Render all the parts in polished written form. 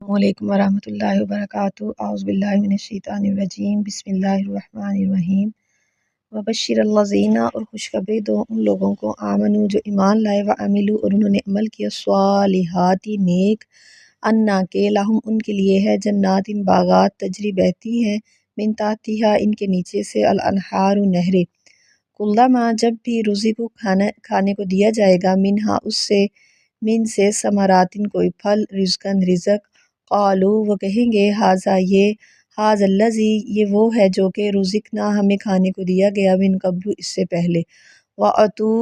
السلام علیکم ورحمۃ اللہ وبرکاتہ۔ اعوذ باللہ من الشیطان الرجیم، بسم اللہ الرحمن الرحیم۔ وبشر الذین، اور خوشخبری دو ان لوگوں کو، آمنو جو ایمان لائے، وعملوا اور انہوں نے عمل کیا، الصالحات نیک، انا کے لہم ان کے لیے ہے، جنات باغات، تجری بہتی ہیں، من تحتہا ان کے نیچے سے، الانہار نہریں، کلما جب بھی رزقو کھانے کو دیا جائے گا، منہا اس سے، من سے، ثمراتن کوئی پھل، رزقن رزق، قالو وہ کہیں گے، ھذا یہ، ھذا الذی یہ وہ ہے جو کہ رزقنا ہمیں کھانے کو دیا گیا، من قبل اس سے پہلے، واتو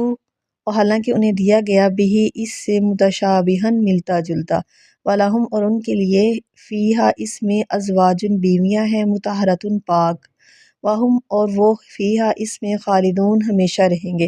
اور حالانکہ انہیں دیا گیا، بھی اس سے، متشابہن ملتا جلتا، ولہم اور ان کے لیے، فیہا اس میں، ازواجن بیویاں ہیں، مطہراتن پاک، وہم اور وہ، فیہا اس میں، خالدون ہمیشہ رہیں گے۔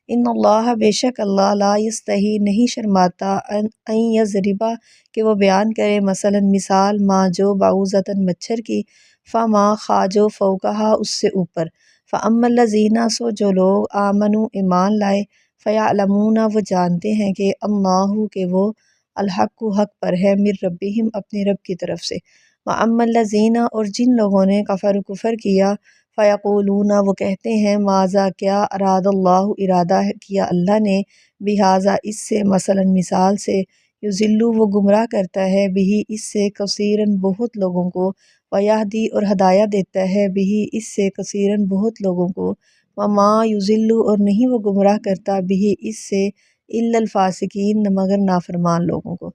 ان اللہ بے شک اللہ، لا یستحی نہیں شرماتا، ان یضربا کہ وہ بیان کرے، مثلا مثال، ما جو، بعوضۃ مچھر کی، فما خا جو، فوقہا اس سے اوپر، فاما الذین سو جو لوگ، آمنوا ایمان لائے، فیعلمون وہ جانتے ہیں کہ، اللہ کہ وہ، الحق حق پر ہے، من ربہم اپنے رب کی طرف سے، واما الذین اور جن لوگوں نے، کفر کیا، فیقولون وہ کہتے ہیں، ماذا کیا، اراد اللہ ارادہ کیا اللہ نے، بہذا اس سے، مثلا مثال سے، یضل وہ گمراہ کرتا ہے، بھی اس سے، کثیرن بہت لوگوں کو، ویہدی اور ہدایت دیتا ہے، بھی اس سے، کثیرن بہت لوگوں کو، وما یضل اور نہیں وہ گمراہ کرتا، بھی اس سے، الا الفاسقین مگر نافرمان لوگوں کو،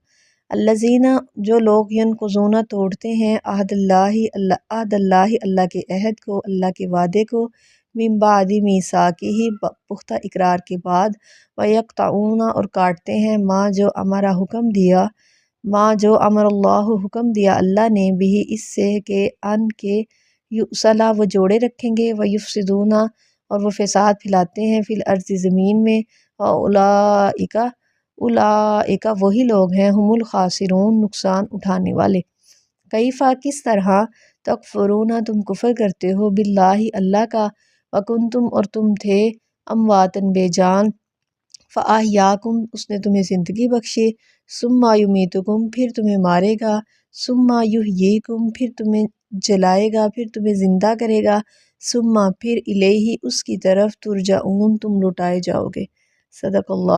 الذین جو لوگ، ینقضون توڑتے ہیں، عہد اللہ اللہ کے عہد کو، اللہ کے وعدے کو، من بعد میثاقہ پختہ اقرار کے بعد، ویقطعون اور کاٹتے ہیں، ما جو امرا حکم دیا، ما جو امر اللہ حکم دیا اللہ نے، بھی اس سے کہ، ان کے، یُصلح وہ جوڑے رکھیں گے، ویفسدون اور وہ فساد پھیلاتے ہیں، فی الارض زمین میں، اولئک وہی لوگ ہیں، ہم الخاسرون نقصان اٹھانے والے، کیفا کس طرح، تکفرون تم کفر کرتے ہو، باللہ اللہ کا، وکنتم اور تم تھے، امواتن بے جان، فاحیاکم اس نے تمہیں زندگی بخشی، ثم یمیتکم پھر تمہیں مارے گا، ثم یحییکم پھر تمہیں جلائے گا، پھر تمہیں زندہ کرے گا، ثم پھر الیہ اس کی طرف، ترجعون تم لوٹائے جاؤ گے، صدق اللہ۔